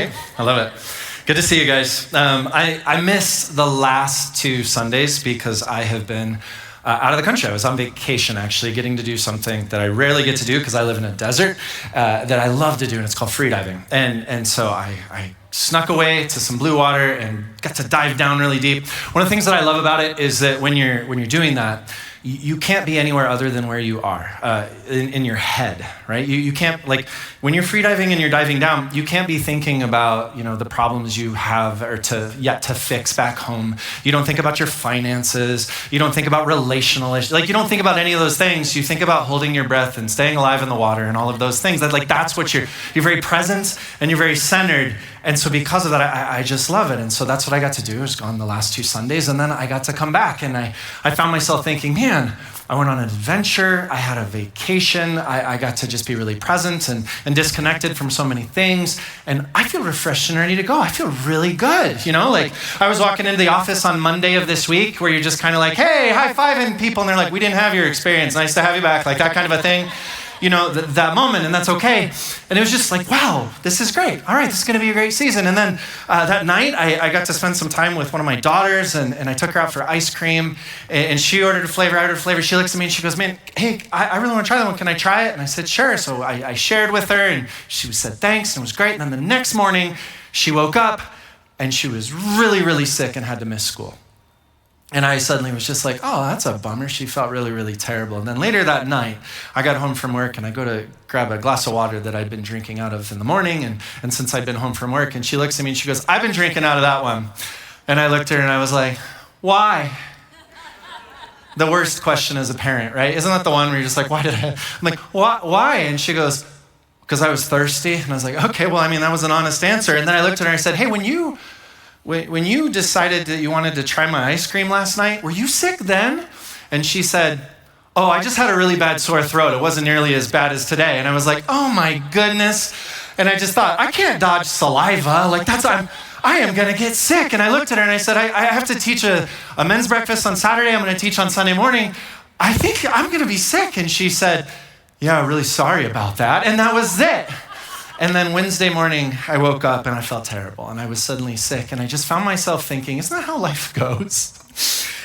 right? I love it. Good to see you guys. I missed the last 2 Sundays because I have been out of the country. I was on vacation, actually, getting to do something that I rarely get to do because I live in a desert that I love to do, and it's called freediving. And so I snuck away to some blue water and got to dive down really deep. One of the things that I love about it is that when you're doing that, you can't be anywhere other than where you are in your head, right? You can't, like, when you're freediving and you're diving down, you can't be thinking about, the problems you have or yet to fix back home. You don't think about your finances. You don't think about relational issues. Like, you don't think about any of those things. You think about holding your breath and staying alive in the water and all of those things. That's what you're very present and you're very centered. And so because of that, I just love it. And so that's what I got to do. I was gone the last 2 Sundays, and then I got to come back, and I found myself thinking, man, I went on an adventure. I had a vacation. I got to just be really present and disconnected from so many things. And I feel refreshed and ready to go. I feel really good. Like I was walking into the office on Monday of this week where you're just kind of like, hey, high-fiving people. And they're like, we didn't have your experience. Nice to have you back. Like that kind of a thing. That moment, and that's okay. And it was just like, wow, this is great. All right, this is going to be a great season. And then that night, I got to spend some time with one of my daughters, and I took her out for ice cream, and she ordered a flavor, I ordered a flavor. She looks at me, and she goes, man, hey, I really want to try that one. Can I try it? And I said, sure. So I shared with her, and she said, thanks, and it was great. And then the next morning, she woke up, and she was really, really sick and had to miss school. And I suddenly was just like, oh, that's a bummer. She felt really, really terrible. And then later that night, I got home from work and I go to grab a glass of water that I'd been drinking out of in the morning. And since I'd been home from work, and she looks at me and she goes, I've been drinking out of that one. And I looked at her and I was like, why? The worst question as a parent, right? Isn't that the one where you're just like, why did I? I'm like, why? And she goes, because I was thirsty. And I was like, okay, well, that was an honest answer. And then I looked at her and I said, hey, when you decided that you wanted to try my ice cream last night, were you sick then? And she said, oh, I just had a really bad sore throat. It wasn't nearly as bad as today. And I was like, oh my goodness. And I just thought, I can't dodge saliva. I am going to get sick. And I looked at her and I said, I have to teach a men's breakfast on Saturday. I'm going to teach on Sunday morning. I think I'm going to be sick. And she said, yeah, really sorry about that. And that was it. And then Wednesday morning, I woke up and I felt terrible and I was suddenly sick. And I just found myself thinking, isn't that how life goes?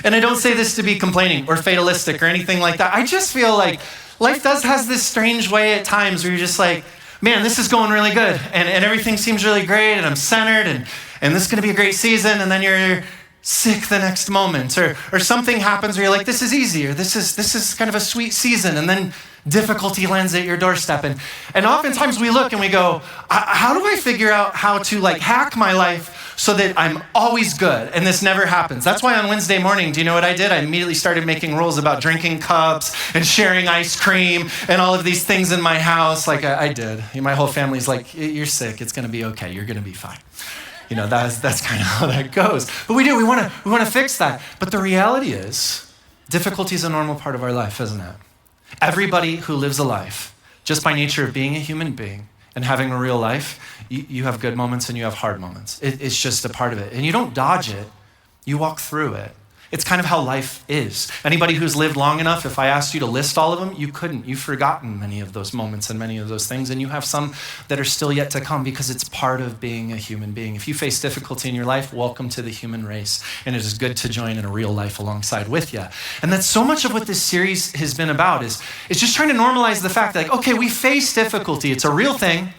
And I don't say this to be complaining or fatalistic or anything like that. I just feel like life has this strange way at times where you're just like, man, this is going really good. And everything seems really great and I'm centered and this is going to be a great season. And then you're sick the next moment or something happens where you're like, this is easier. This is kind of a sweet season. And then difficulty lands at your doorstep. And oftentimes we look and we go, how do I figure out how to hack my life so that I'm always good? And this never happens. That's why on Wednesday morning, do you know what I did? I immediately started making rules about drinking cups and sharing ice cream and all of these things in my house. I did. My whole family's like, you're sick. It's going to be okay. You're going to be fine. That's kind of how that goes. But we want to fix that. But the reality is, difficulty is a normal part of our life, isn't it? Everybody who lives a life, just by nature of being a human being and having a real life, you have good moments and you have hard moments. It's just a part of it. And you don't dodge it, you walk through it. It's kind of how life is. Anybody who's lived long enough, if I asked you to list all of them, you couldn't. You've forgotten many of those moments and many of those things, and you have some that are still yet to come because it's part of being a human being. If you face difficulty in your life, welcome to the human race, and it is good to join in a real life alongside with you. And that's so much of what this series has been about is just trying to normalize the fact that, okay, we face difficulty. It's a real thing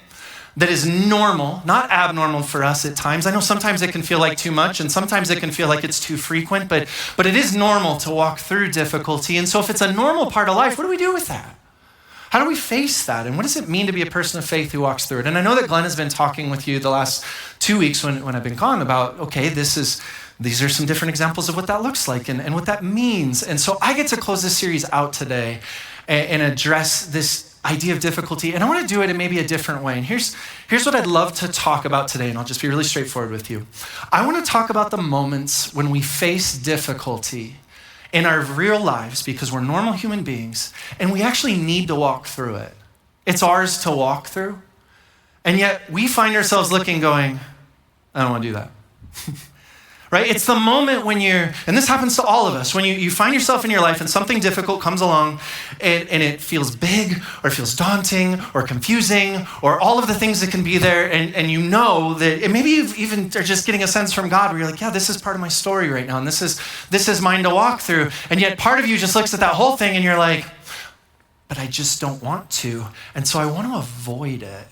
that is normal, not abnormal for us at times. I know sometimes it can feel like too much, and sometimes it can feel like it's too frequent, but it is normal to walk through difficulty. And so if it's a normal part of life, what do we do with that? How do we face that? And what does it mean to be a person of faith who walks through it? And I know that Glenn has been talking with you the last 2 weeks when I've been gone about, okay, these are some different examples of what that looks like and what that means. And so I get to close this series out today and address this idea of difficulty. And I want to do it in maybe a different way. And here's what I'd love to talk about today. And I'll just be really straightforward with you. I want to talk about the moments when we face difficulty in our real lives because we're normal human beings and we actually need to walk through it. It's ours to walk through. And yet we find ourselves looking, going, I don't want to do that. right? It's the moment when and this happens to all of us, when you find yourself in your life and something difficult comes along and it feels big or it feels daunting or confusing or all of the things that can be there. And you know that, and maybe you even are just getting a sense from God where you're like, yeah, this is part of my story right now. And this is mine to walk through. And yet part of you just looks at that whole thing and you're like, but I just don't want to. And so I want to avoid it.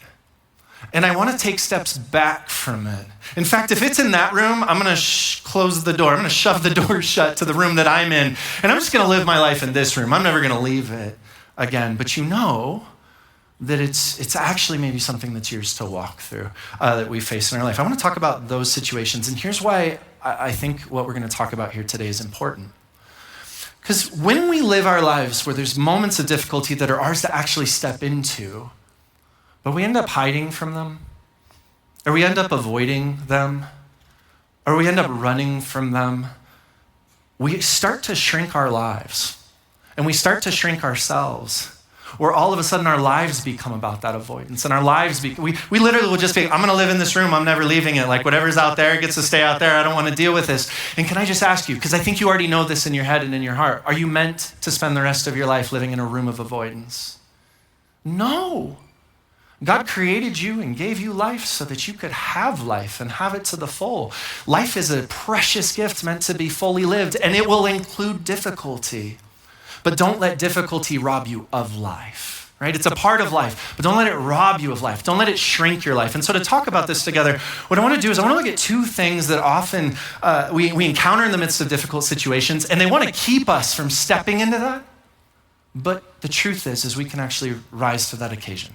And I want to take steps back from it. In fact, if it's in that room, I'm going to close the door. I'm going to shove the door shut to the room that I'm in. And I'm just going to live my life in this room. I'm never going to leave it again. But you know that it's actually maybe something that's yours to walk through that we face in our life. I want to talk about those situations. And here's why I think what we're going to talk about here today is important. Because when we live our lives where there's moments of difficulty that are ours to actually step into, but we end up hiding from them, or we end up avoiding them, or we end up running from them, we start to shrink our lives, and we start to shrink ourselves, where all of a sudden our lives become about that avoidance, and our lives, we literally will just be, I'm gonna live in this room, I'm never leaving it, like whatever's out there gets to stay out there, I don't wanna deal with this. And can I just ask you, because I think you already know this in your head and in your heart, are you meant to spend the rest of your life living in a room of avoidance? No. God created you and gave you life so that you could have life and have it to the full. Life is a precious gift meant to be fully lived, and it will include difficulty. But don't let difficulty rob you of life, right? It's a part of life, but don't let it rob you of life. Don't let it shrink your life. And so to talk about this together, what I want to do is I want to look at two things that often we encounter in the midst of difficult situations, and they want to keep us from stepping into that. But the truth is we can actually rise to that occasion,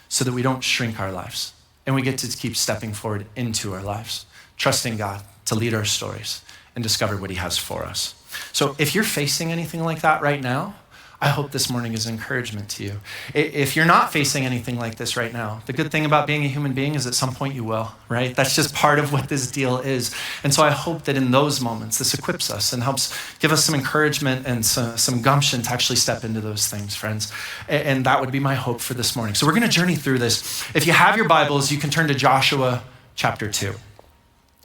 so that we don't shrink our lives and we get to keep stepping forward into our lives, trusting God to lead our stories and discover what he has for us. So if you're facing anything like that right now, I hope this morning is encouragement to you. If you're not facing anything like this right now, the good thing about being a human being is at some point you will, right? That's just part of what this deal is. And so I hope that in those moments, this equips us and helps give us some encouragement and some gumption to actually step into those things, friends. And that would be my hope for this morning. So we're gonna journey through this. If you have your Bibles, you can turn to Joshua chapter 2.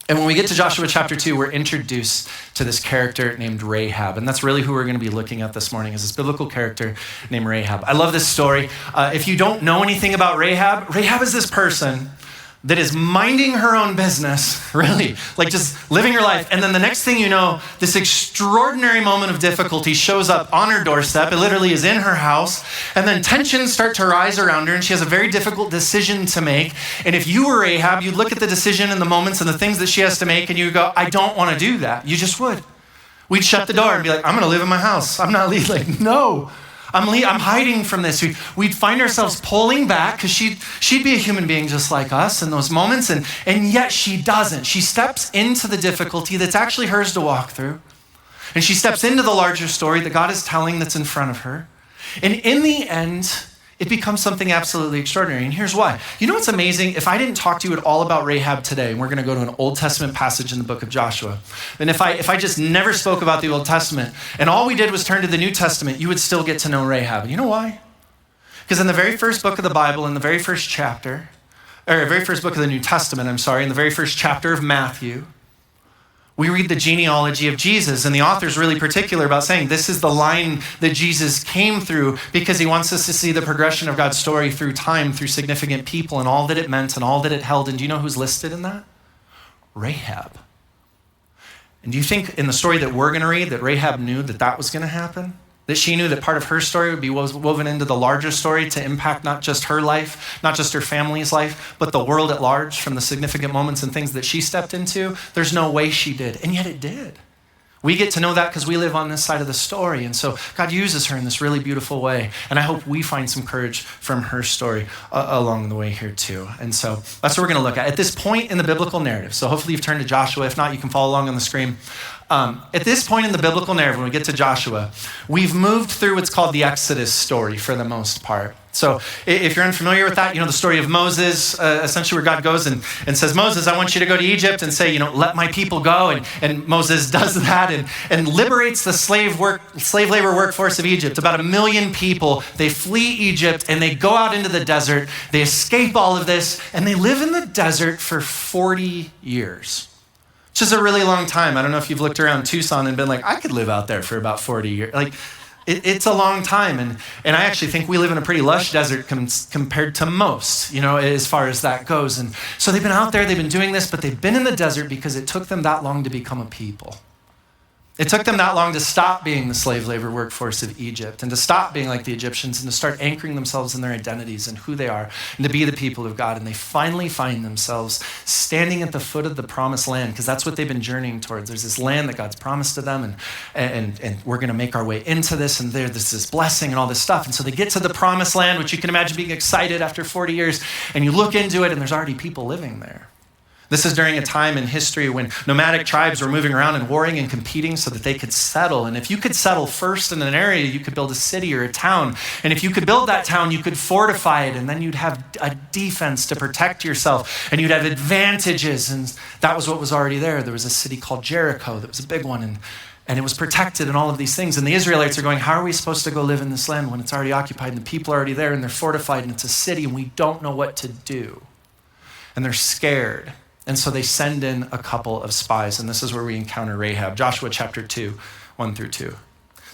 And when we get to Joshua chapter 2, we're introduced to this character named Rahab. And that's really who we're going to be looking at this morning, is this biblical character named Rahab. I love this story. If you don't know anything about Rahab, Rahab is this person that is minding her own business, really, like just living her life. And then the next thing you know, this extraordinary moment of difficulty shows up on her doorstep. It literally is in her house. And then tensions start to rise around her, and she has a very difficult decision to make. And if you were Rahab, you'd look at the decision and the moments and the things that she has to make, and you would go, I don't want to do that. You just would. We'd shut the door and be like, I'm going to live in my house. I'm not leaving. Like, no. I'm hiding from this. We'd find ourselves pulling back because she'd be a human being just like us in those moments, and yet she doesn't. She steps into the difficulty that's actually hers to walk through, and she steps into the larger story that God is telling that's in front of her. And in the end, it becomes something absolutely extraordinary. And here's why. You know what's amazing? If I didn't talk to you at all about Rahab today, and we're going to go to an Old Testament passage in the book of Joshua, and if I just never spoke about the Old Testament, and all we did was turn to the New Testament, you would still get to know Rahab. And you know why? Because in the very first book of the Bible, in the very first chapter, or very first book of the New Testament, in the very first chapter of Matthew, we read the genealogy of Jesus, and the author's really particular about saying this is the line that Jesus came through because he wants us to see the progression of God's story through time, through significant people, and all that it meant and all that it held. And do you know who's listed in that? Rahab. And do you think in the story that we're going to read that Rahab knew that that was going to happen? That she knew that part of her story would be woven into the larger story to impact not just her life, not just her family's life, but the world at large from the significant moments and things that she stepped into? There's no way she did, and yet it did. We get to know that because we live on this side of the story, and so God uses her in this really beautiful way, and I hope we find some courage from her story along the way here too. And so that's what we're going to look at this point in the biblical narrative. So hopefully you've turned to Joshua. If not, you can follow along on the screen. At this point in the biblical narrative, when we get to Joshua, we've moved through what's called the Exodus story for the most part. So if you're unfamiliar with that, you know the story of Moses, essentially where God goes and says, Moses, I want you to go to Egypt and say, let my people go. And Moses does that and liberates the slave labor workforce of Egypt. About 1 million people, they flee Egypt and they go out into the desert. They escape all of this and they live in the desert for 40 years. which is a really long time. I don't know if you've looked around Tucson and been like, I could live out there for about 40 years. Like, it's a long time. And I actually think we live in a pretty lush desert compared to most, as far as that goes. And so they've been out there, they've been doing this, but they've been in the desert because it took them that long to become a people. It took them that long to stop being the slave labor workforce of Egypt and to stop being like the Egyptians and to start anchoring themselves in their identities and who they are and to be the people of God. And they finally find themselves standing at the foot of the promised land because that's what they've been journeying towards. There's this land that God's promised to them and we're going to make our way into this and there's this blessing and all this stuff. And so they get to the promised land, which you can imagine being excited after 40 years, and you look into it and there's already people living there. This is during a time in history when nomadic tribes were moving around and warring and competing so that they could settle. And if you could settle first in an area, you could build a city or a town. And if you could build that town, you could fortify it. And then you'd have a defense to protect yourself. And you'd have advantages. And that was what was already there. There was a city called Jericho that was a big one. And it was protected and all of these things. And the Israelites are going, how are we supposed to go live in this land when it's already occupied and the people are already there and they're fortified and it's a city and we don't know what to do? And they're scared. And so they send in a couple of spies, and this is where we encounter Rahab. Joshua chapter 2, 1-2. It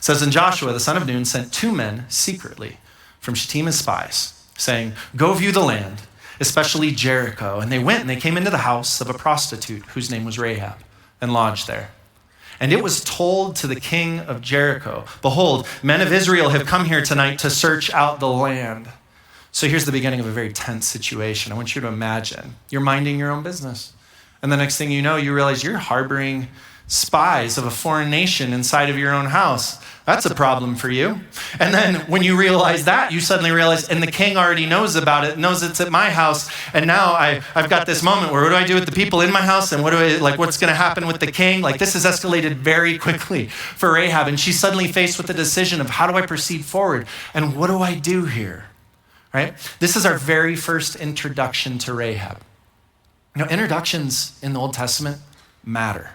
says, and Joshua, the son of Nun, sent 2 men secretly from Shittim as spies, saying, go view the land, especially Jericho. And they went and they came into the house of a prostitute whose name was Rahab and lodged there. And it was told to the king of Jericho, behold, men of Israel have come here tonight to search out the land. So here's the beginning of a very tense situation. I want you to imagine you're minding your own business. And the next thing you know, you realize you're harboring spies of a foreign nation inside of your own house. That's a problem for you. And then when you realize that, you suddenly realize, and the king already knows about it, knows it's at my house. And now I've got this moment where what do I do with the people in my house? And what's going to happen with the king? Like, this has escalated very quickly for Rahab. And she's suddenly faced with the decision of how do I proceed forward? And what do I do here? Right? This is our very first introduction to Rahab. Introductions in the Old Testament matter.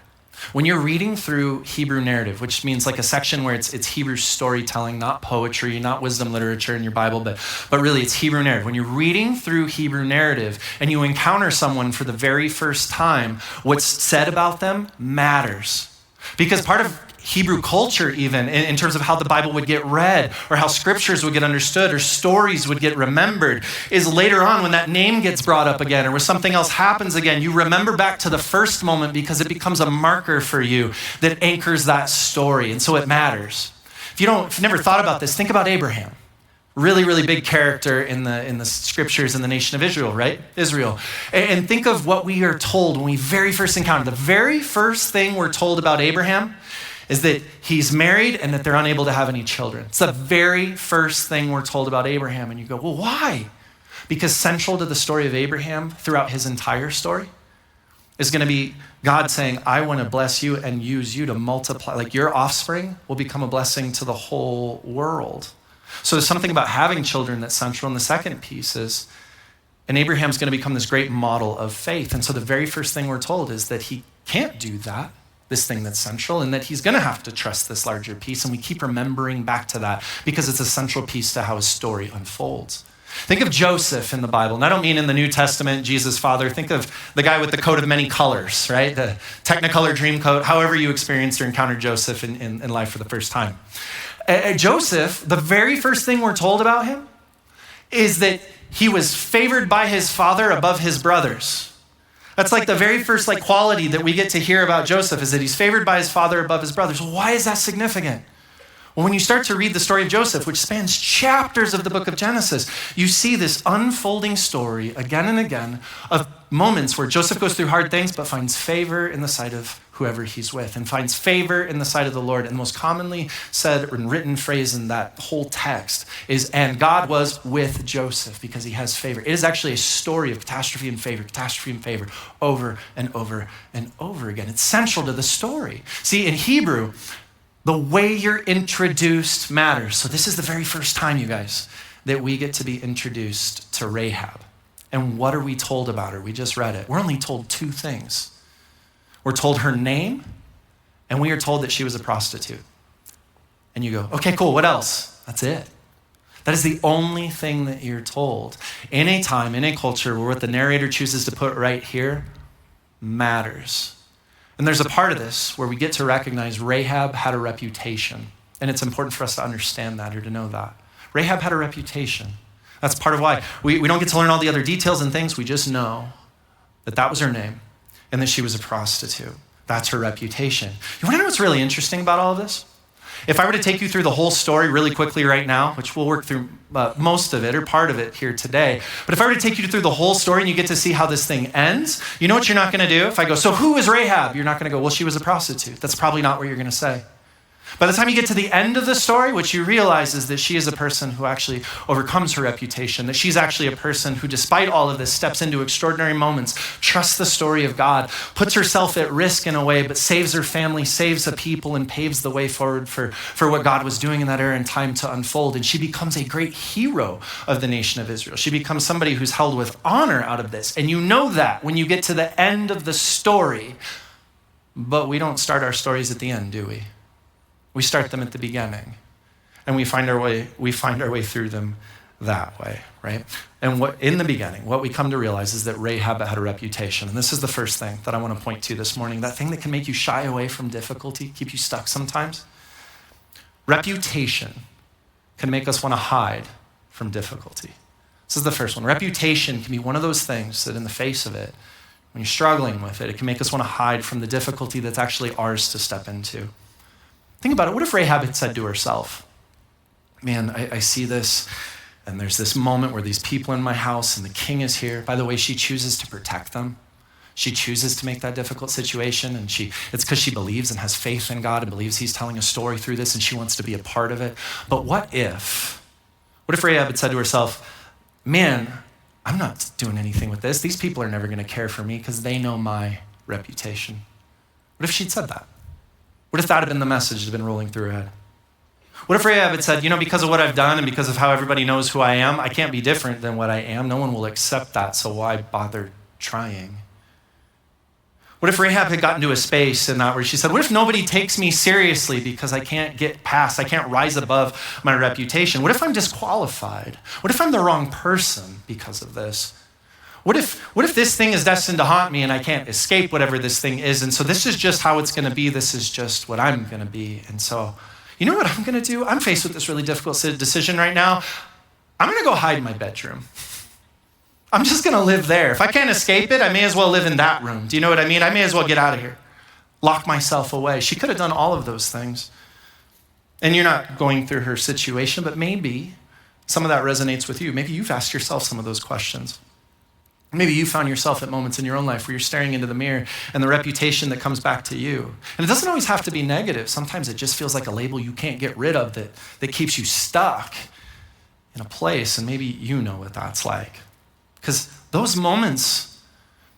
When you're reading through Hebrew narrative, which means like a section where it's Hebrew storytelling, not poetry, not wisdom literature in your Bible, but really it's Hebrew narrative. When you're reading through Hebrew narrative and you encounter someone for the very first time, what's said about them matters. Because part of Hebrew culture even, in terms of how the Bible would get read or how scriptures would get understood or stories would get remembered, is later on when that name gets brought up again or when something else happens again, you remember back to the first moment because it becomes a marker for you that anchors that story. And so it matters. If you've never thought about this, think about Abraham. Really, really big character in the scriptures in the nation of Israel, right? Israel. And think of what we are told when we very first encounter. The very first thing we're told about Abraham is that he's married and that they're unable to have any children. It's the very first thing we're told about Abraham. And you go, well, why? Because central to the story of Abraham throughout his entire story is going to be God saying, I want to bless you and use you to multiply. Like your offspring will become a blessing to the whole world. So there's something about having children that's central. And the second piece is, and Abraham's going to become this great model of faith. And so the very first thing we're told is that he can't do that, this thing that's central, and that he's going to have to trust this larger piece. And we keep remembering back to that because it's a central piece to how his story unfolds. Think of Joseph in the Bible. And I don't mean in the New Testament, Jesus' father. Think of the guy with the coat of many colors, right? The Technicolor dream coat, however you experienced or encountered Joseph in life for the first time. Joseph, the very first thing we're told about him is that he was favored by his father above his brothers. That's like the very first quality that we get to hear about Joseph is that he's favored by his father above his brothers. Why is that significant? Well, when you start to read the story of Joseph, which spans chapters of the book of Genesis, you see this unfolding story again and again of moments where Joseph goes through hard things but finds favor in the sight of whoever he's with and finds favor in the sight of the Lord. And the most commonly said and written phrase in that whole text is, and God was with Joseph because he has favor. It is actually a story of catastrophe and favor over and over and over again. It's central to the story. See, in Hebrew, the way you're introduced matters. So this is the very first time, you guys, that we get to be introduced to Rahab. And what are we told about her? We just read it. We're only told 2 things. We're told her name, and we are told that she was a prostitute. And you go, okay, cool, what else? That's it. That is the only thing that you're told. In a time, in a culture where what the narrator chooses to put right here matters. And there's a part of this where we get to recognize Rahab had a reputation. And it's important for us to understand that or to know that. Rahab had a reputation. That's part of why we don't get to learn all the other details and things. We just know that that was her name and that she was a prostitute. That's her reputation. You want to know what's really interesting about all of this? If I were to take you through the whole story really quickly right now, which we'll work through most of it or part of it here today, but if I were to take you through the whole story and you get to see how this thing ends, you know what you're not going to do? If I go, so who is Rahab? You're not going to go, well, she was a prostitute. That's probably not what you're going to say. By the time you get to the end of the story, what you realize is that she is a person who actually overcomes her reputation, that she's actually a person who, despite all of this, steps into extraordinary moments, trusts the story of God, puts herself at risk in a way, but saves her family, saves the people, and paves the way forward for what God was doing in that era and time to unfold. And she becomes a great hero of the nation of Israel. She becomes somebody who's held with honor out of this. And you know that when you get to the end of the story, but we don't start our stories at the end, do we? We start them at the beginning, and we find our way through them that way, right? And in the beginning, what we come to realize is that Rahab had a reputation. And this is the first thing that I want to point to this morning, that thing that can make you shy away from difficulty, keep you stuck sometimes. Reputation can make us want to hide from difficulty. This is the first one. Reputation can be one of those things that in the face of it, when you're struggling with it, it can make us want to hide from the difficulty that's actually ours to step into. Think about it. What if Rahab had said to herself, man, I see this, and there's this moment where these people in my house, and the king is here. By the way, she chooses to protect them. She chooses to make that difficult situation, and it's because she believes and has faith in God and believes he's telling a story through this, and she wants to be a part of it. But what if Rahab had said to herself, man, I'm not doing anything with this. These people are never going to care for me because they know my reputation. What if she'd said that? What if that had been the message that had been rolling through her head? What if Rahab had said, because of what I've done and because of how everybody knows who I am, I can't be different than what I am. No one will accept that, so why bother trying? What if Rahab had gotten to a space in that where she said, what if nobody takes me seriously because I can't rise above my reputation? What if I'm disqualified? What if I'm the wrong person because of this? What if this thing is destined to haunt me and I can't escape whatever this thing is? And so this is just how it's going to be. This is just what I'm going to be. And so, you know what I'm going to do? I'm faced with this really difficult decision right now. I'm going to go hide in my bedroom. I'm just going to live there. If I can't escape it, I may as well live in that room. Do you know what I mean? I may as well get out of here. Lock myself away. She could have done all of those things. And you're not going through her situation, but maybe some of that resonates with you. Maybe you've asked yourself some of those questions. Maybe you found yourself at moments in your own life where you're staring into the mirror and the reputation that comes back to you. And it doesn't always have to be negative. Sometimes it just feels like a label you can't get rid of that keeps you stuck in a place. And maybe you know what that's like. Because those moments,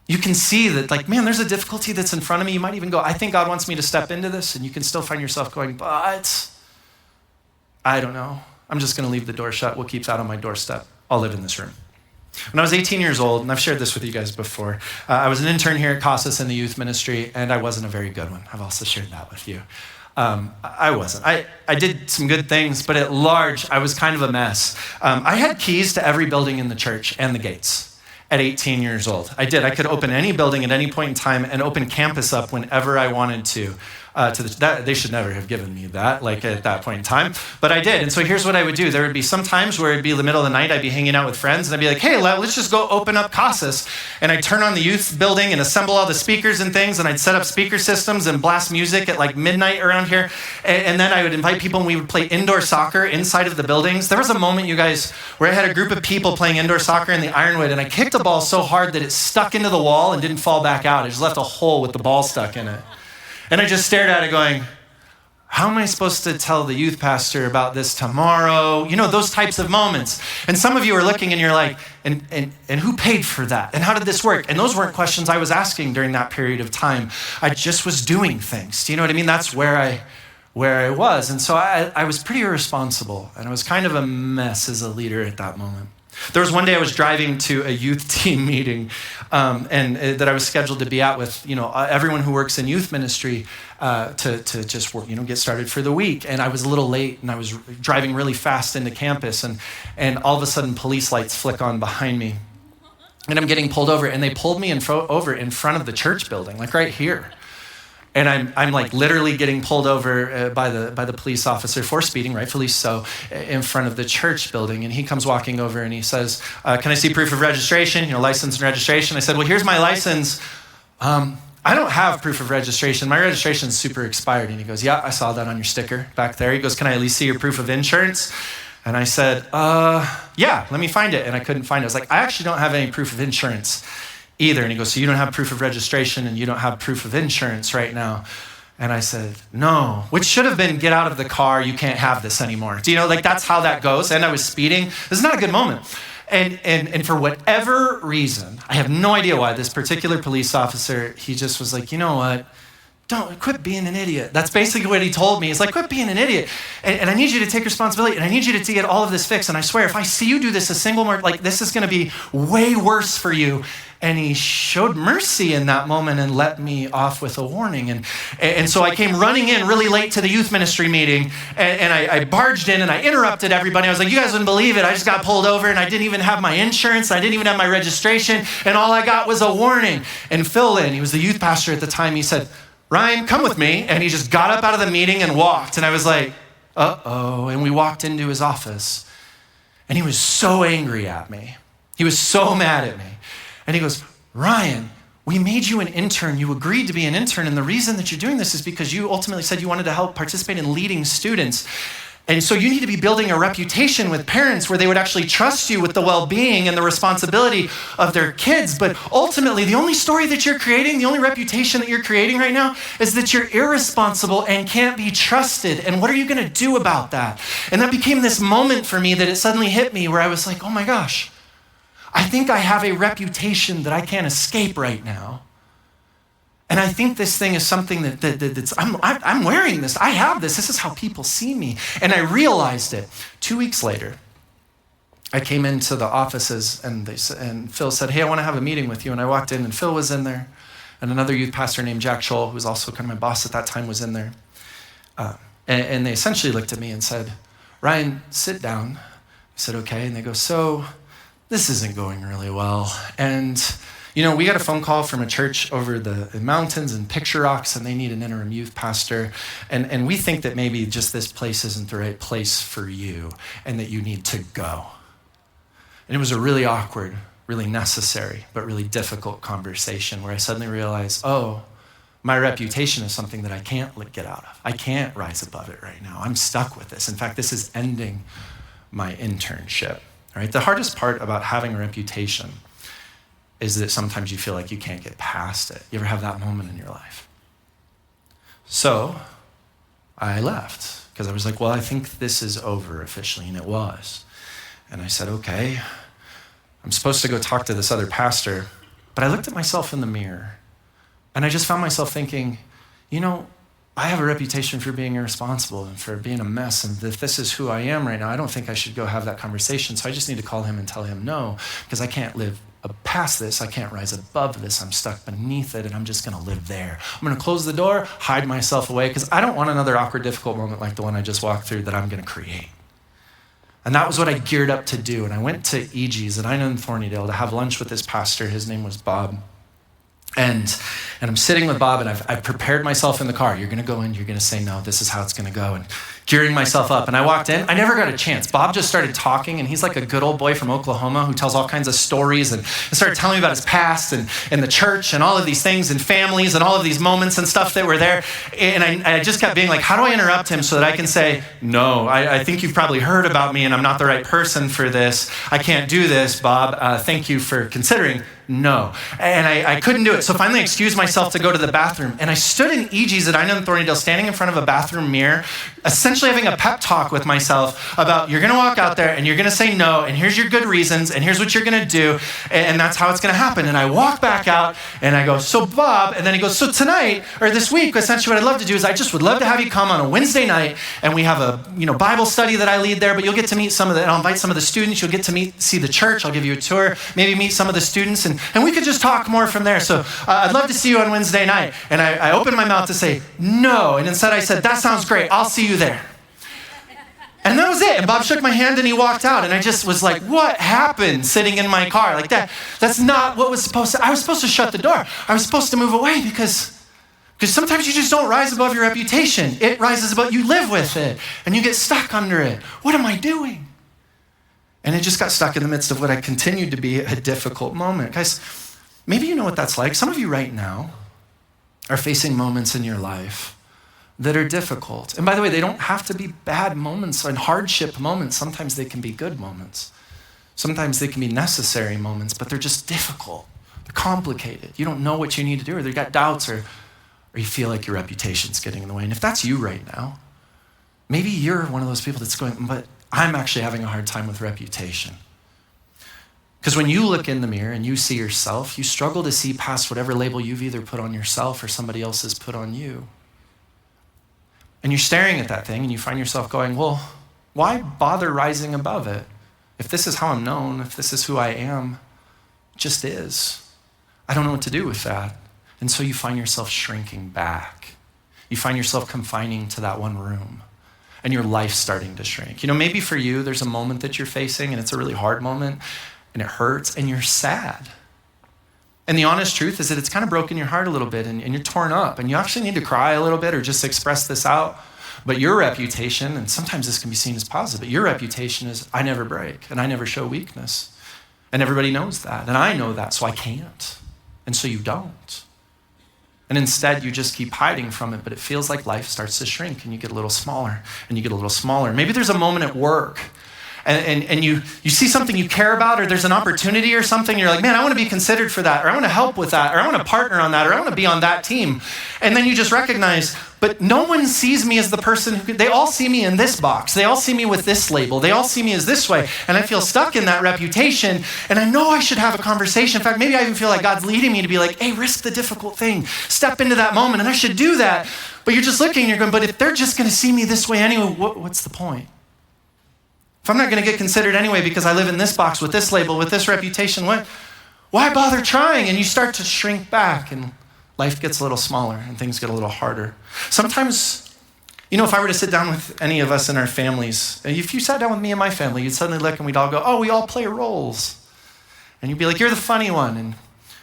you can see that man, there's a difficulty that's in front of me. You might even go, I think God wants me to step into this. And you can still find yourself going, but I don't know. I'm just going to leave the door shut. We'll keep that on my doorstep. I'll live in this room. When I was 18 years old, and I've shared this with you guys before, I was an intern here at Casas in the youth ministry, and I wasn't a very good one. I've also shared that with you. I wasn't. I did some good things, but at large, I was kind of a mess. I had keys to every building in the church and the gates at 18 years old. I did. I could open any building at any point in time and open campus up whenever I wanted to. They should never have given me that, at that point in time, but I did. And so here's what I would do. There would be some times where it'd be the middle of the night, I'd be hanging out with friends, and I'd be like, hey, let's just go open up Casas. And I'd turn on the youth building and assemble all the speakers and things, and I'd set up speaker systems and blast music at midnight around here. And then I would invite people, and we would play indoor soccer inside of the buildings. There was a moment, you guys, where I had a group of people playing indoor soccer in the Ironwood, and I kicked a ball so hard that it stuck into the wall and didn't fall back out. It just left a hole with the ball stuck in it. And I just stared at it going, how am I supposed to tell the youth pastor about this tomorrow? Those types of moments. And some of you are looking and you're like, and who paid for that? And how did this work? And those weren't questions I was asking during that period of time. I just was doing things. Do you know what I mean? That's where I was. And so I was pretty irresponsible. And I was kind of a mess as a leader at that moment. There was one day I was driving to a youth team meeting and that I was scheduled to be at with, everyone who works in youth ministry to just work, get started for the week. And I was a little late and I was driving really fast into campus and all of a sudden police lights flick on behind me. And I'm getting pulled over and they pulled me over in front of the church building, right here. And I'm like literally getting pulled over by the police officer for speeding, rightfully so, in front of the church building. And he comes walking over and he says, can I see proof of registration, license and registration? I said, well, here's my license. I don't have proof of registration. My registration is super expired. And he goes, yeah, I saw that on your sticker back there. He goes, can I at least see your proof of insurance? And I said, yeah, let me find it. And I couldn't find it. I was like, I actually don't have any proof of insurance either. And he goes, so you don't have proof of registration and you don't have proof of insurance right now? And I said, no, which should have been, get out of the car, you can't have this anymore. Do you know, like that's how that goes. And I was speeding. This is not a good moment. And for whatever reason, I have no idea why, this particular police officer, he just was like, you know what? Don't quit being an idiot. That's basically what he told me. He's like, quit being an idiot. And I need you to take responsibility. And I need you to get all of this fixed. And I swear, if I see you do this a single more, like this is going to be way worse for you. And he showed mercy in that moment and let me off with a warning. And so I came running in really late to the youth ministry meeting. And I barged in and I interrupted everybody. I was like, you guys wouldn't believe it. I just got pulled over and I didn't even have my insurance. I didn't even have my registration. And all I got was a warning. And Phil he was the youth pastor at the time. He said, Ryan, come with me. And he just got up out of the meeting and walked. And I was like, uh-oh. And we walked into his office. And he was so angry at me. He was so mad at me. And he goes, Ryan, we made you an intern. You agreed to be an intern. And the reason that you're doing this is because you ultimately said you wanted to help participate in leading students. And so you need to be building a reputation with parents where they would actually trust you with the well-being and the responsibility of their kids. But ultimately, the only story that you're creating, the only reputation that you're creating right now is that you're irresponsible and can't be trusted. And what are you going to do about that? And that became this moment for me that it suddenly hit me where I was like, oh my gosh, I think I have a reputation that I can't escape right now. And I think this thing is something that's I'm wearing this. I have this. This is how people see me. And I realized it. 2 weeks later, I came into the offices and Phil said, hey, I want to have a meeting with you. And I walked in and Phil was in there. And another youth pastor named Jack Scholl, who was also kind of my boss at that time, was in there. And they essentially looked at me and said, Ryan, sit down. I said, okay. And they go, so this isn't going really well. And, we got a phone call from a church over the mountains in Picture Rocks, and they need an interim youth pastor. And we think that maybe just this place isn't the right place for you and that you need to go. And it was a really awkward, really necessary, but really difficult conversation where I suddenly realized, oh, my reputation is something that I can't get out of. I can't rise above it right now. I'm stuck with this. In fact, this is ending my internship. Right? The hardest part about having a reputation is that sometimes you feel like you can't get past it. You ever have that moment in your life? So I left because I was like, well, I think this is over officially, and it was. And I said, okay, I'm supposed to go talk to this other pastor, but I looked at myself in the mirror and I just found myself thinking, I have a reputation for being irresponsible and for being a mess. And if this is who I am right now, I don't think I should go have that conversation. So I just need to call him and tell him no, because I can't live past this. I can't rise above this. I'm stuck beneath it, and I'm just going to live there. I'm going to close the door, hide myself away, because I don't want another awkward, difficult moment like the one I just walked through that I'm going to create. And that was what I geared up to do. And I went to EG's at Ina and Thornydale to have lunch with this pastor. His name was Bob. And I'm sitting with Bob, and I've prepared myself in the car. You're going to go in, you're going to say no, this is how it's going to go. And gearing myself up. And I walked in. I never got a chance. Bob just started talking, and he's like a good old boy from Oklahoma who tells all kinds of stories and started telling me about his past and the church and all of these things and families and all of these moments and stuff that were there. And I just kept being like, how do I interrupt him so that I can say, no, I think you've probably heard about me and I'm not the right person for this. I can't do this, Bob. Thank you for considering. No. And I couldn't do it. So finally I excused myself to go to the bathroom. And I stood in EG's at Ina and Thornydale, standing in front of a bathroom mirror, essentially having a pep talk with myself about, you're going to walk out there and you're going to say no, and here's your good reasons, and here's what you're going to do, and that's how it's going to happen. And I walk back out and I go, so Bob, and then he goes, so tonight, or this week, essentially what I'd love to do is I just would love to have you come on a Wednesday night, and we have a Bible study that I lead there, but you'll get to meet and I'll invite some of the students, you'll get to see the church, I'll give you a tour, maybe meet some of the students, and we could just talk more from there. So I'd love to see you on Wednesday night. And I opened my mouth to say no, and instead I said, that sounds great, I'll see you there. And that was it. And Bob shook my hand and he walked out. And I just was like, what happened sitting in my car? Like that's not what was supposed to, I was supposed to shut the door. I was supposed to move away because Because sometimes you just don't rise above your reputation. It rises above, you live with it, and you get stuck under it. What am I doing? And it just got stuck in the midst of what I continued to be a difficult moment. Guys, maybe you know what that's like. Some of you right now are facing moments in your life that are difficult. And by the way, they don't have to be bad moments and hardship moments. Sometimes they can be good moments. Sometimes they can be necessary moments, but they're just difficult. They're complicated. You don't know what you need to do, or you've got doubts, or you feel like your reputation's getting in the way. And if that's you right now, maybe you're one of those people that's going, but I'm actually having a hard time with reputation. Because when you look in the mirror and you see yourself, you struggle to see past whatever label you've either put on yourself or somebody else has put on you. And you're staring at that thing and you find yourself going, well, why bother rising above it? If this is how I'm known, if this is who I am, it just is. I don't know what to do with that. And so you find yourself shrinking back. You find yourself confining to that one room, and your life's starting to shrink. You know, maybe for you, there's a moment that you're facing, and it's a really hard moment, and it hurts, and you're sad. And the honest truth is that it's kind of broken your heart a little bit, and you're torn up, and you actually need to cry a little bit or just express this out. But your reputation, and sometimes this can be seen as positive, but your reputation is, I never break, and I never show weakness. And everybody knows that, and I know that, so I can't. And so you don't. And instead, you just keep hiding from it, but it feels like life starts to shrink, and you get a little smaller, and you get a little smaller. Maybe there's a moment at work, and you see something you care about, or there's an opportunity or something, and you're like, man, I want to be considered for that, or I want to help with that, or I want to partner on that, or I want to be on that team. And then you just recognize, but no one sees me as the person who, they all see me in this box. They all see me with this label. They all see me as this way. And I feel stuck in that reputation. And I know I should have a conversation. In fact, maybe I even feel like God's leading me to be like, hey, risk the difficult thing. Step into that moment. And I should do that. But you're just looking and you're going, but if they're just going to see me this way anyway, what's the point? If I'm not going to get considered anyway because I live in this box with this label, with this reputation, why bother trying? And you start to shrink back, and life gets a little smaller and things get a little harder. Sometimes, you know, if I were to sit down with any of us in our families, if you sat down with me and my family, you'd suddenly look and we'd all go, oh, we all play roles. And you'd be like, you're the funny one, and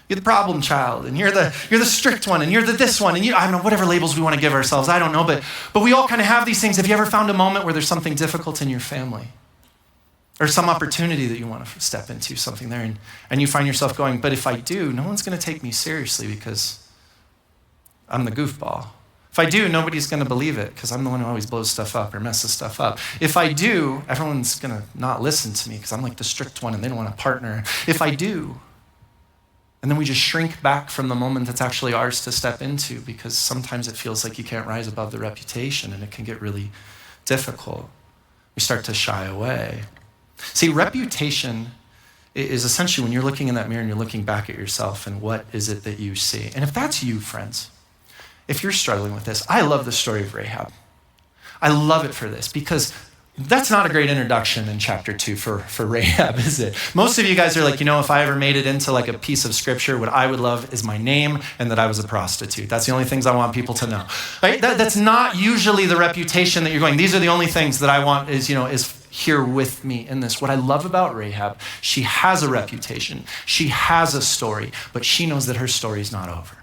you're the problem child, and you're the strict one, and you're the this one, and I don't know, whatever labels we want to give ourselves, I don't know, but we all kind of have these things. Have you ever found a moment where there's something difficult in your family? Or some opportunity that you want to step into, something there, and you find yourself going, but if I do, no one's going to take me seriously because I'm the goofball. If I do, nobody's going to believe it because I'm the one who always blows stuff up or messes stuff up. If I do, everyone's going to not listen to me because I'm like the strict one and they don't want to partner. If I do, and then we just shrink back from the moment that's actually ours to step into because sometimes it feels like you can't rise above the reputation and it can get really difficult. We start to shy away. See, reputation is essentially when you're looking in that mirror and you're looking back at yourself and what is it that you see. And if that's you, friends, if you're struggling with this, I love the story of Rahab. I love it for this because that's not a great introduction in chapter 2 for Rahab, is it? Most of you guys are like, you know, if I ever made it into like a piece of scripture, what I would love is my name and that I was a prostitute. That's the only things I want people to know. Right? That's not usually the reputation that you're going, these are the only things that I want is here with me in this. What I love about Rahab, she has a reputation. She has a story, but she knows that her story is not over.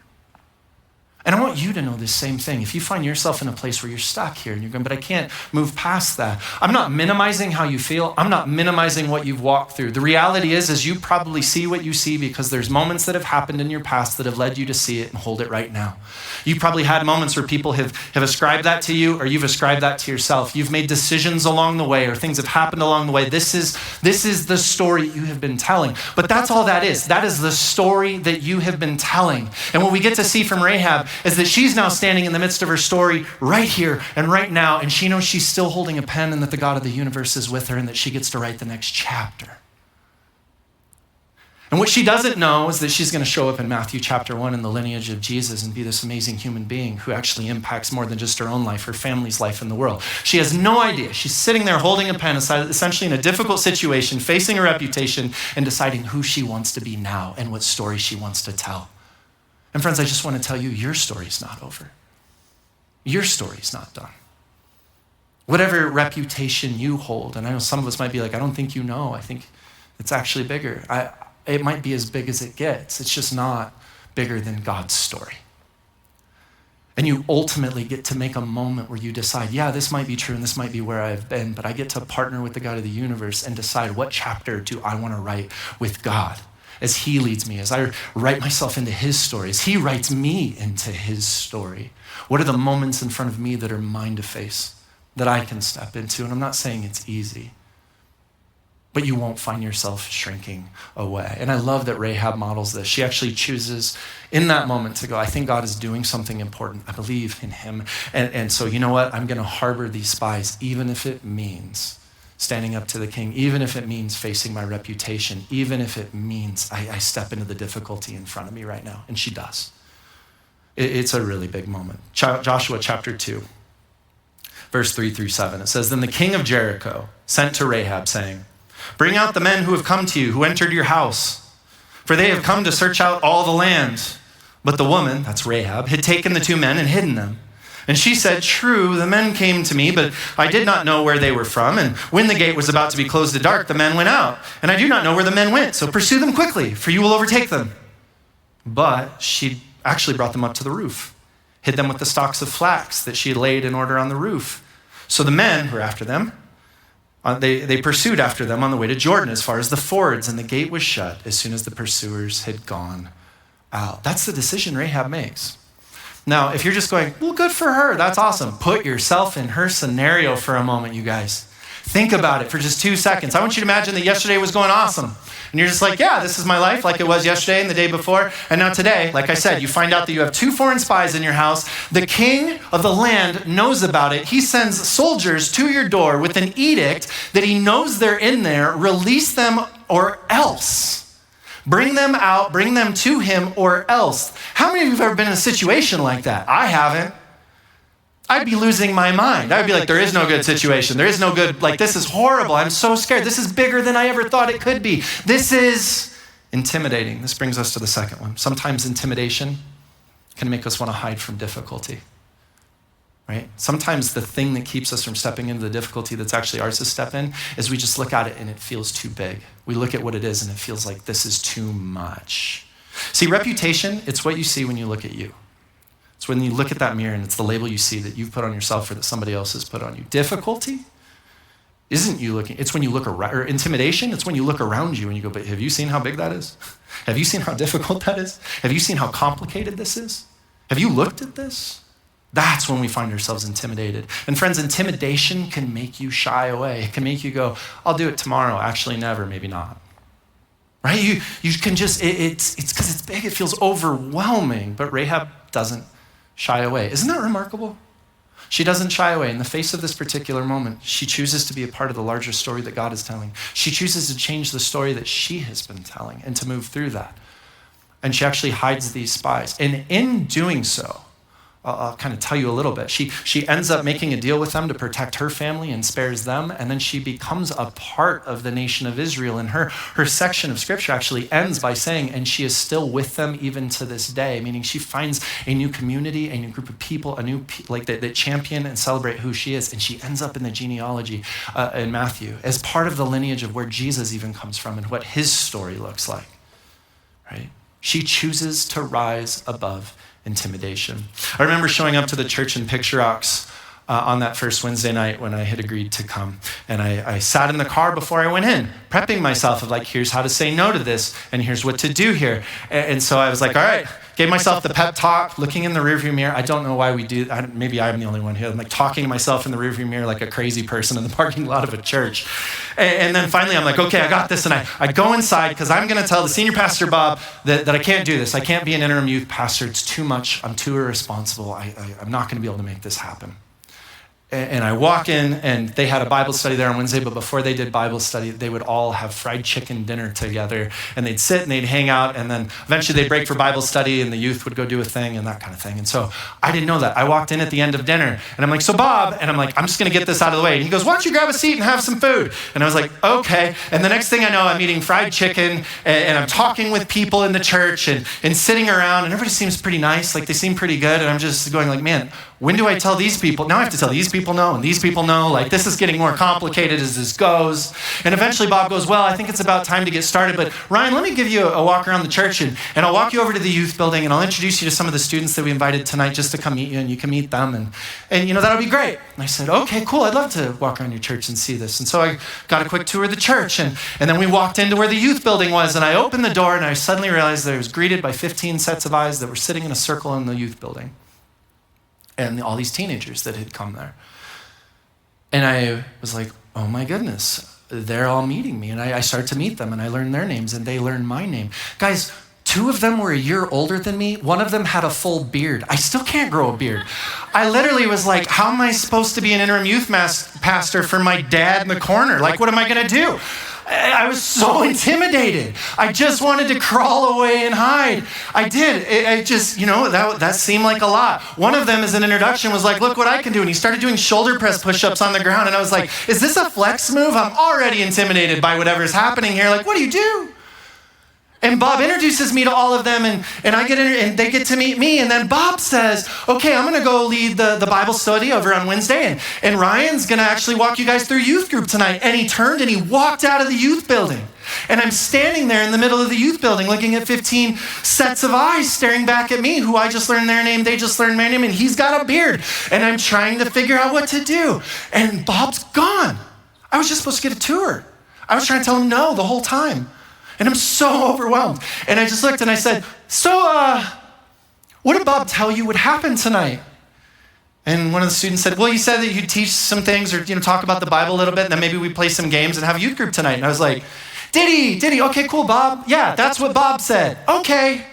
And I want you to know this same thing. If you find yourself in a place where you're stuck here and you're going, but I can't move past that. I'm not minimizing how you feel. I'm not minimizing what you've walked through. The reality is you probably see what you see because there's moments that have happened in your past that have led you to see it and hold it right now. You probably had moments where people have ascribed that to you or you've ascribed that to yourself. You've made decisions along the way or things have happened along the way. This is the story you have been telling. But that's all that is. That is the story that you have been telling. And what we get to see from Rahab is that she's now standing in the midst of her story right here and right now, and she knows she's still holding a pen and that the God of the universe is with her and that she gets to write the next chapter. And what she doesn't know is that she's going to show up in Matthew chapter 1 in the lineage of Jesus and be this amazing human being who actually impacts more than just her own life, her family's life in the world. She has no idea. She's sitting there holding a pen, essentially in a difficult situation, facing her reputation and deciding who she wants to be now and what story she wants to tell. And friends, I just want to tell you, your story's not over. Your story's not done. Whatever reputation you hold, and I know some of us might be like, I don't think you know. I think it's actually bigger. It might be as big as it gets. It's just not bigger than God's story. And you ultimately get to make a moment where you decide, yeah, this might be true and this might be where I've been, but I get to partner with the God of the universe and decide what chapter do I want to write with God as he leads me, as I write myself into his story, as he writes me into his story. What are the moments in front of me that are mine to face, that I can step into? And I'm not saying it's easy, but you won't find yourself shrinking away. And I love that Rahab models this. She actually chooses in that moment to go, I think God is doing something important. I believe in him. And so you know what? I'm going to harbor these spies, even if it means standing up to the king, even if it means facing my reputation, even if it means I step into the difficulty in front of me right now. And she does. It's a really big moment. Joshua chapter 2, verse 3-7. It says, then the king of Jericho sent to Rahab saying, bring out the men who have come to you, who entered your house, for they have come to search out all the land. But the woman, that's Rahab, had taken the 2 men and hidden them. And she said, true, the men came to me, but I did not know where they were from. And when the gate was about to be closed at dark, the men went out. And I do not know where the men went, so pursue them quickly, for you will overtake them. But she actually brought them up to the roof, hid them with the stalks of flax that she had laid in order on the roof. So the men were after them. They pursued after them on the way to Jordan as far as the fords, and the gate was shut as soon as the pursuers had gone out. That's the decision Rahab makes. Now, if you're just going, well, good for her, that's awesome. Put yourself in her scenario for a moment, you guys. Think about it for just 2 seconds. I want you to imagine that yesterday was going awesome. And you're just like, yeah, this is my life like it was yesterday and the day before. And now today, like I said, you find out that you have 2 foreign spies in your house. The king of the land knows about it. He sends soldiers to your door with an edict that he knows they're in there. Release them or else. Bring them out, bring them to him or else. How many of you have ever been in a situation like that? I haven't. I'd be losing my mind. I'd be like, there is no good situation. There is no good, like, this is horrible. I'm so scared. This is bigger than I ever thought it could be. This is intimidating. This brings us to the second one. Sometimes intimidation can make us want to hide from difficulty, right? Sometimes the thing that keeps us from stepping into the difficulty that's actually ours to step in is we just look at it and it feels too big. We look at what it is and it feels like this is too much. See, reputation, it's what you see when you look at you. It's when you look at that mirror and it's the label you see that you've put on yourself or that somebody else has put on you. Difficulty isn't you looking, it's when you look around, or intimidation, it's when you look around you and you go, but have you seen how big that is? Have you seen how difficult that is? Have you seen how complicated this is? Have you looked at this? That's when we find ourselves intimidated. And friends, intimidation can make you shy away. It can make you go, I'll do it tomorrow. Actually, never, maybe not. Right? You can just, it's because it's big, it feels overwhelming, but Rahab doesn't shy away. Isn't that remarkable? She doesn't shy away. In the face of this particular moment, she chooses to be a part of the larger story that God is telling. She chooses to change the story that she has been telling and to move through that. And she actually hides these spies. And in doing so, I'll kind of tell you a little bit. She ends up making a deal with them to protect her family and spares them. And then she becomes a part of the nation of Israel. And her section of scripture actually ends by saying, and she is still with them even to this day, meaning she finds a new community, a new group of people, that champion and celebrate who she is. And she ends up in the genealogy in Matthew as part of the lineage of where Jesus even comes from and what his story looks like, right? She chooses to rise above intimidation. I remember showing up to the church in Picture Rocks on that first Wednesday night when I had agreed to come. And I sat in the car before I went in, prepping myself of like, here's how to say no to this, and here's what to do here. And so I was like, all right, gave myself the pep talk, looking in the rearview mirror. I don't know why we do, maybe I'm the only one here. I'm like talking to myself in the rearview mirror like a crazy person in the parking lot of a church. And then finally I'm like, okay, I got this. And I go inside because I'm going to tell the senior pastor, Bob, that I can't do this. I can't be an interim youth pastor. It's too much. I'm too irresponsible. I'm not going to be able to make this happen. And I walk in, and they had a Bible study there on Wednesday, but before they did Bible study, they would all have fried chicken dinner together, and they'd sit and they'd hang out, and then eventually they'd break for Bible study, and the youth would go do a thing and that kind of thing. And so I didn't know that. I walked in at the end of dinner, and I'm like, so Bob, and I'm like, I'm just going to get this out of the way. And he goes, why don't you grab a seat and have some food? And I was like, okay. And the next thing I know, I'm eating fried chicken, and I'm talking with people in the church and sitting around, and everybody seems pretty nice, like they seem pretty good, and I'm just going like, man, when do I tell these people? Now I have to tell these people no, and these people no. Like, this is getting more complicated as this goes. And eventually Bob goes, well, I think it's about time to get started. But Ryan, let me give you a walk around the church, and I'll walk you over to the youth building, and I'll introduce you to some of the students that we invited tonight just to come meet you, and you can meet them. And that'll be great. And I said, okay, cool. I'd love to walk around your church and see this. And so I got a quick tour of the church, and then we walked into where the youth building was, and I opened the door, and I suddenly realized that I was greeted by 15 sets of eyes that were sitting in a circle in the youth building. And all these teenagers that had come there. And I was like, oh my goodness, they're all meeting me. And I started to meet them, and I learned their names, and they learned my name. Guys, 2 of them were a year older than me. 1 of them had a full beard. I still can't grow a beard. I literally was like, how am I supposed to be an interim youth pastor for my dad in the corner? Like, what am I gonna do? I was so intimidated. I just wanted to crawl away and hide. I did. It just, that seemed like a lot. One of them, as an introduction, was like, look what I can do. And he started doing shoulder press push-ups on the ground. And I was like, is this a flex move? I'm already intimidated by whatever's happening here. Like, what do you do? And Bob introduces me to all of them, and and they get to meet me. And then Bob says, okay, I'm going to go lead the Bible study over on Wednesday, and Ryan's going to actually walk you guys through youth group tonight. And he turned and he walked out of the youth building. And I'm standing there in the middle of the youth building looking at 15 sets of eyes staring back at me, who I just learned their name, they just learned my name, and he's got a beard. And I'm trying to figure out what to do. And Bob's gone. I was just supposed to get a tour. I was trying to tell him no the whole time. And I'm so overwhelmed. And I just looked and I said, so what did Bob tell you would happen tonight? And one of the students said, well, he said that you'd teach some things or talk about the Bible a little bit, and then maybe we'd play some games and have a youth group tonight. And I was like, did he? Okay, cool, Bob. Yeah, that's what Bob said. Okay.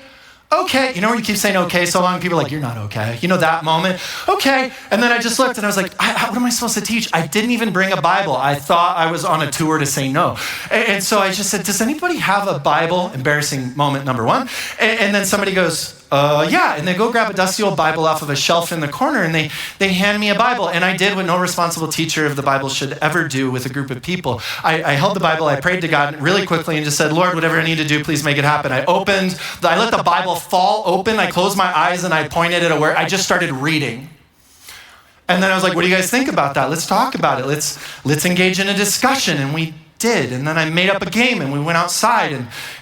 You know when you keep saying okay so long, people are like, you're not okay. That moment. Okay. And then I just looked and I was like, what am I supposed to teach? I didn't even bring a Bible. I thought I was on a tour to say no. And so I just said, does anybody have a Bible? Embarrassing moment number 1. And then somebody goes, yeah. And they go grab a dusty old Bible off of a shelf in the corner, and they hand me a Bible. And I did what no responsible teacher of the Bible should ever do with a group of people. I held the Bible, I prayed to God really quickly and just said, Lord, whatever I need to do, please make it happen. I let the Bible fall open. I closed my eyes and I pointed it where I just started reading. And then I was like, what do you guys think about that? Let's talk about it. Let's engage in a discussion. And we did. And then I made up a game, and we went outside,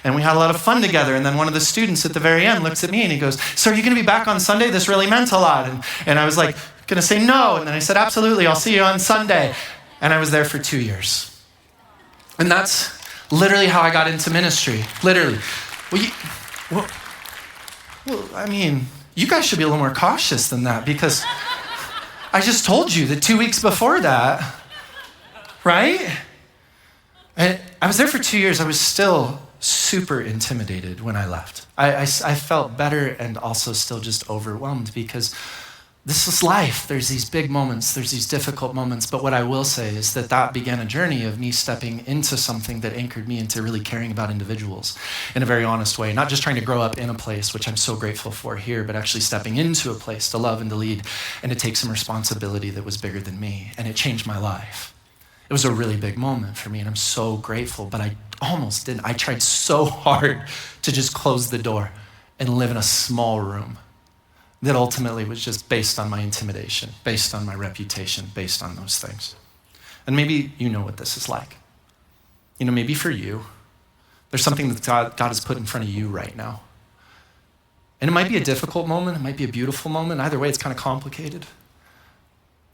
and we had a lot of fun together. And then one of the students at the very end looks at me and he goes, so are you going to be back on Sunday? This really meant a lot. And I was like, going to say no. And then I said, absolutely, I'll see you on Sunday. And I was there for 2 years. And that's literally how I got into ministry. Literally. Well, I mean, you guys should be a little more cautious than that, because I just told you that 2 weeks before that, right? And I was there for 2 years. I was still super intimidated when I left. I felt better and also still just overwhelmed, because this is life. There's these big moments. There's these difficult moments. But what I will say is that began a journey of me stepping into something that anchored me into really caring about individuals in a very honest way. Not just trying to grow up in a place, which I'm so grateful for here, but actually stepping into a place to love and to lead and to take some responsibility that was bigger than me. And it changed my life. It was a really big moment for me, and I'm so grateful, but I almost didn't. I tried so hard to just close the door and live in a small room that ultimately was just based on my intimidation, based on my reputation, based on those things. And maybe you know what this is like. Maybe for you, there's something that God has put in front of you right now. And it might be a difficult moment, it might be a beautiful moment. Either way, it's kind of complicated.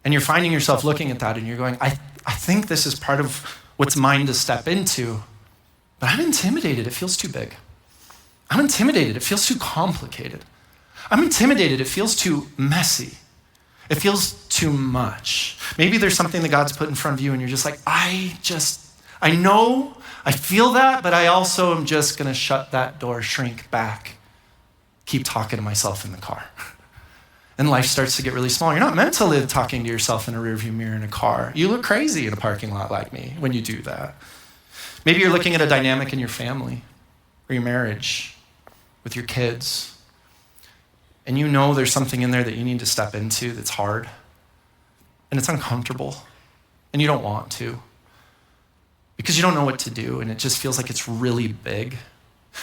And you're finding yourself looking at that and you're going, I think this is part of what's mine to step into, but I'm intimidated. It feels too big. I'm intimidated. It feels too complicated. I'm intimidated. It feels too messy. It feels too much. Maybe there's something that God's put in front of you and you're just like, I know, I feel that, but I also am just going to shut that door, shrink back, keep talking to myself in the car. And life starts to get really small. You're not meant to live talking to yourself in a rearview mirror in a car. You look crazy in a parking lot like me when you do that. Maybe you're looking at a dynamic in your family or your marriage with your kids. And you know there's something in there that you need to step into that's hard. And it's uncomfortable. And you don't want to. Because you don't know what to do. And it just feels like it's really big.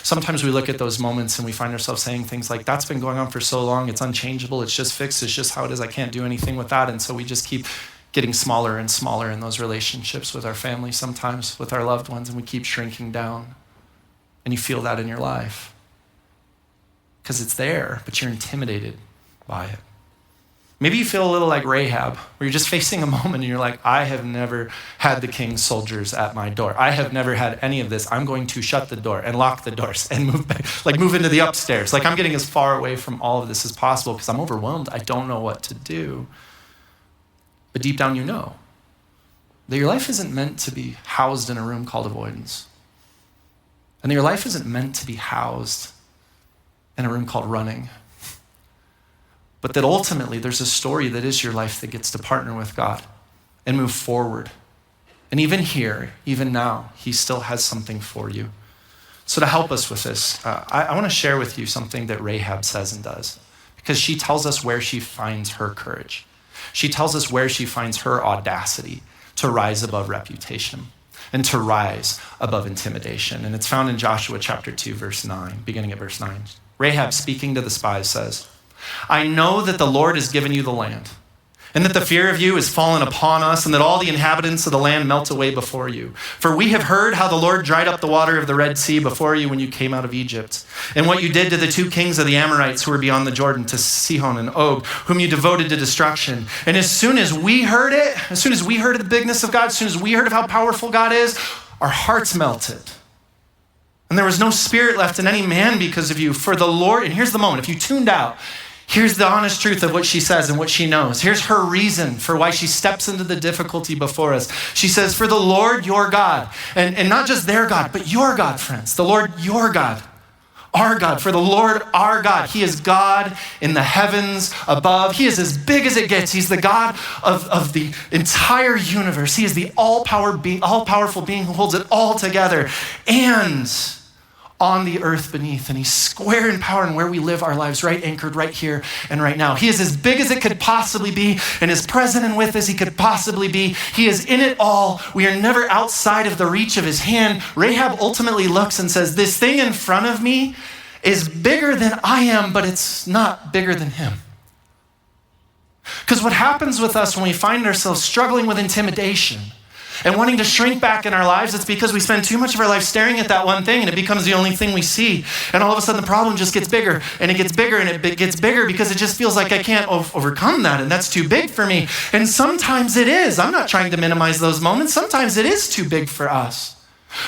sometimes we look at those moments and we find ourselves saying things like, that's been going on for so long, it's unchangeable, it's just fixed, it's just how it is, I can't do anything with that. And so we just keep getting smaller and smaller in those relationships with our family, sometimes with our loved ones, and we keep shrinking down. And you feel that in your life because it's there, but you're intimidated by it. Maybe you feel a little like Rahab, where you're just facing a moment and you're like, I have never had the king's soldiers at my door. I have never had any of this. I'm going to shut the door and lock the doors and move back, like move into the upstairs. Like I'm getting as far away from all of this as possible because I'm overwhelmed. I don't know what to do. But deep down you know that your life isn't meant to be housed in a room called avoidance. And that your life isn't meant to be housed in a room called running. But that ultimately there's a story that is your life that gets to partner with God and move forward. And even here, even now, he still has something for you. So to help us with this, I want to share with you something that Rahab says and does, because she tells us where she finds her courage. She tells us where she finds her audacity to rise above reputation and to rise above intimidation. And it's found in Joshua chapter 2, verse 9, beginning at verse 9. Rahab, speaking to the spies, says, I know that the Lord has given you the land, and that the fear of you has fallen upon us, and that all the inhabitants of the land melt away before you. For we have heard how the Lord dried up the water of the Red Sea before you when you came out of Egypt, and what you did to the two kings of the Amorites who were beyond the Jordan, to Sihon and Og, whom you devoted to destruction. And as soon as we heard it, as soon as we heard of the bigness of God, as soon as we heard of how powerful God is, our hearts melted. And there was no spirit left in any man because of you. For the Lord, and here's the moment, if you tuned out, here's the honest truth of what she says and what she knows. Here's her reason for why she steps into the difficulty before us. She says, for the Lord your God, and not just their God, but your God, friends. The Lord your God, our God. For the Lord our God, he is God in the heavens above. He is as big as it gets. He's the God of the entire universe. He is the all-powerful being who holds it all together. And on the earth beneath, and he's square in power and where we live our lives, right anchored right here and right now. He is as big as it could possibly be and as present and with as he could possibly be. He is in it all. We are never outside of the reach of his hand. Rahab ultimately looks and says, this thing in front of me is bigger than I am, but it's not bigger than him. Because what happens with us when we find ourselves struggling with intimidation and wanting to shrink back in our lives, it's because we spend too much of our life staring at that one thing and it becomes the only thing we see. And all of a sudden the problem just gets bigger and it gets bigger and it gets bigger because it just feels like I can't overcome that and that's too big for me. And sometimes it is. I'm not trying to minimize those moments. Sometimes it is too big for us.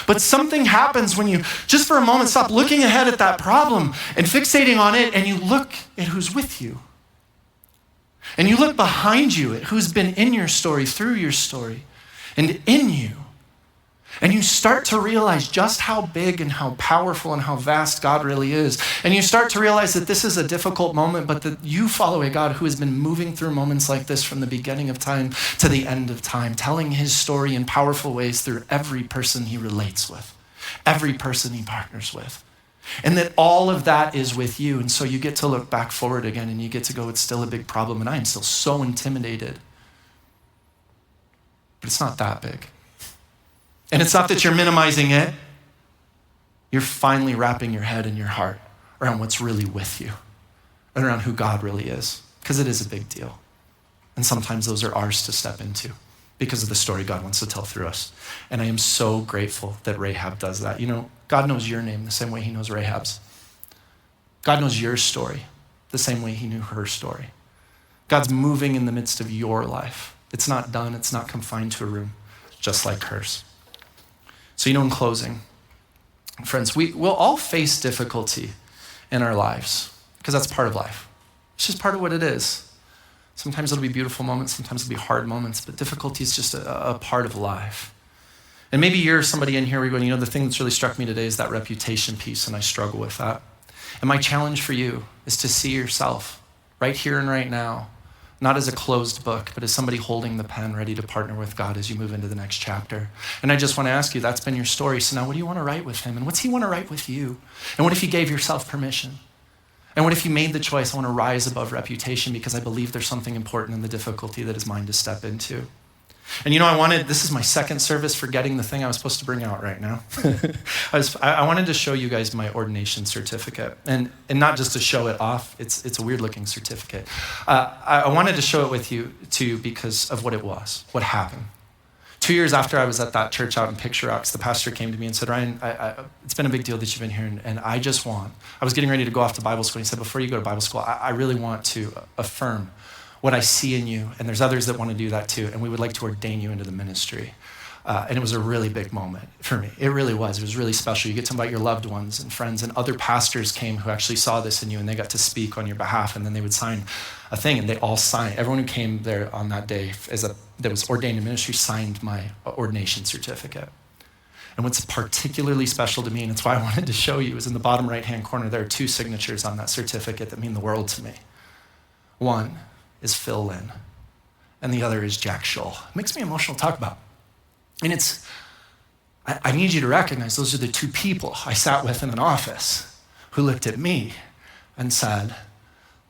But something happens when you just for a moment stop looking ahead at that problem and fixating on it and you look at who's with you. And you look behind you at who's been in your story, through your story. And in you. And you start to realize just how big and how powerful and how vast God really is. And you start to realize that this is a difficult moment, but that you follow a God who has been moving through moments like this from the beginning of time to the end of time, telling his story in powerful ways through every person he relates with, every person he partners with. And that all of that is with you. And so you get to look back forward again and you get to go, it's still a big problem. And I am still so intimidated. But it's not that big. And it's not that you're minimizing it. You're finally wrapping your head and your heart around what's really with you and around who God really is, because it is a big deal. And sometimes those are ours to step into because of the story God wants to tell through us. And I am so grateful that Rahab does that. You know, God knows your name the same way he knows Rahab's. God knows your story the same way he knew her story. God's moving in the midst of your life. It's not done. It's not confined to a room, just like hers. So, in closing, friends, we'll all face difficulty in our lives because that's part of life. It's just part of what it is. Sometimes it'll be beautiful moments. Sometimes it'll be hard moments, but difficulty is just a part of life. And maybe you're somebody in here where you're going, the thing that's really struck me today is that reputation piece, and I struggle with that. And my challenge for you is to see yourself right here and right now, not as a closed book, but as somebody holding the pen, ready to partner with God as you move into the next chapter. And I just want to ask you, that's been your story. So now what do you want to write with him? And what's he want to write with you? And what if you gave yourself permission? And what if you made the choice, I want to rise above reputation because I believe there's something important in the difficulty that is mine to step into? And this is my second service forgetting the thing I was supposed to bring out right now. I wanted to show you guys my ordination certificate. And not just to show it off, it's a weird looking certificate. I wanted to show it with you too because of what it was, what happened. 2 years after I was at that church out in Picture Rocks, the pastor came to me and said, Ryan, it's been a big deal that you've been here, and I was getting ready to go off to Bible school, and he said, before you go to Bible school, I really want to affirm what I see in you, and there's others that want to do that too, and we would like to ordain you into the ministry. And it was a really big moment for me. It really was. It was really special. You get to invite your loved ones and friends, and other pastors came who actually saw this in you, and they got to speak on your behalf, and then they would sign a thing, and they all signed. Everyone who came there on that day that was ordained in ministry signed my ordination certificate. And what's particularly special to me, and it's why I wanted to show you, is in the bottom right-hand corner, there are 2 signatures on that certificate that mean the world to me. One is Phil Lynn, and the other is Jack Scholl. It makes me emotional to talk about. And I need you to recognize those are the 2 people I sat with in an office who looked at me and said,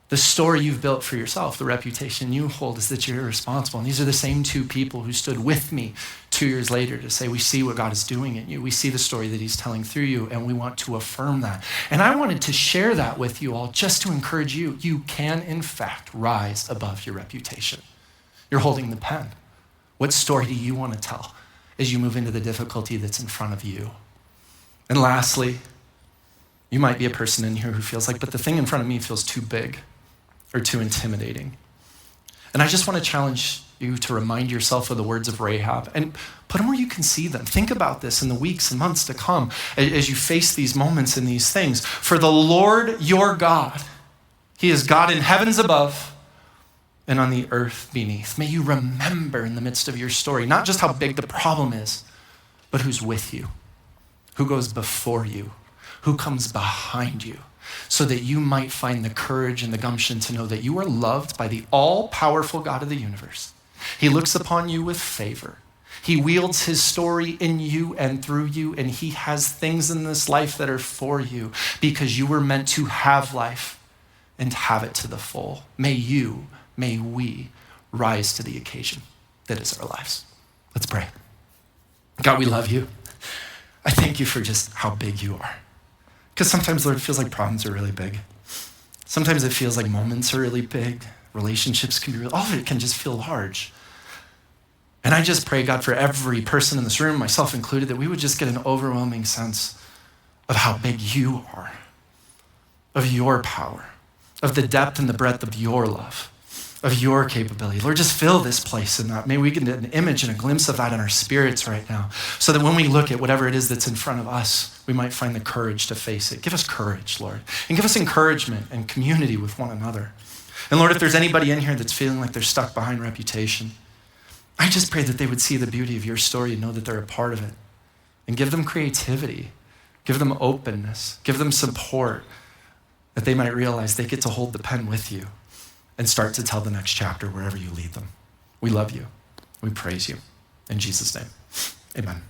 the story you've built for yourself, the reputation you hold is that you're irresponsible. And these are the same 2 people who stood with me 2 years later to say, we see what God is doing in you. We see the story that he's telling through you, and we want to affirm that. And I wanted to share that with you all just to encourage you. You can, in fact, rise above your reputation. You're holding the pen. What story do you want to tell as you move into the difficulty that's in front of you? And lastly, you might be a person in here who feels like, but the thing in front of me feels too big or too intimidating. And I just want to challenge you to remind yourself of the words of Rahab and put them where you can see them. Think about this in the weeks and months to come as you face these moments and these things. For the Lord your God, he is God in heavens above and on the earth beneath. May you remember in the midst of your story, not just how big the problem is, but who's with you, who goes before you, who comes behind you, so that you might find the courage and the gumption to know that you are loved by the all-powerful God of the universe. He looks upon you with favor. He wields his story in you and through you, and he has things in this life that are for you because you were meant to have life and have it to the full. May we rise to the occasion that is our lives. Let's pray. God, we love you. I thank you for just how big you are. Because sometimes, Lord, it feels like problems are really big. Sometimes it feels like moments are really big. Relationships can be all of it can just feel large. And I just pray, God, for every person in this room, myself included, that we would just get an overwhelming sense of how big you are, of your power, of the depth and the breadth of your love, of your capability. Lord, just fill this place in that. May we get an image and a glimpse of that in our spirits right now, so that when we look at whatever it is that's in front of us, we might find the courage to face it. Give us courage, Lord, and give us encouragement and community with one another. And Lord, if there's anybody in here that's feeling like they're stuck behind reputation, I just pray that they would see the beauty of your story and know that they're a part of it. And give them creativity, give them openness, give them support, that they might realize they get to hold the pen with you and start to tell the next chapter wherever you lead them. We love you. We praise you. In Jesus' name, amen.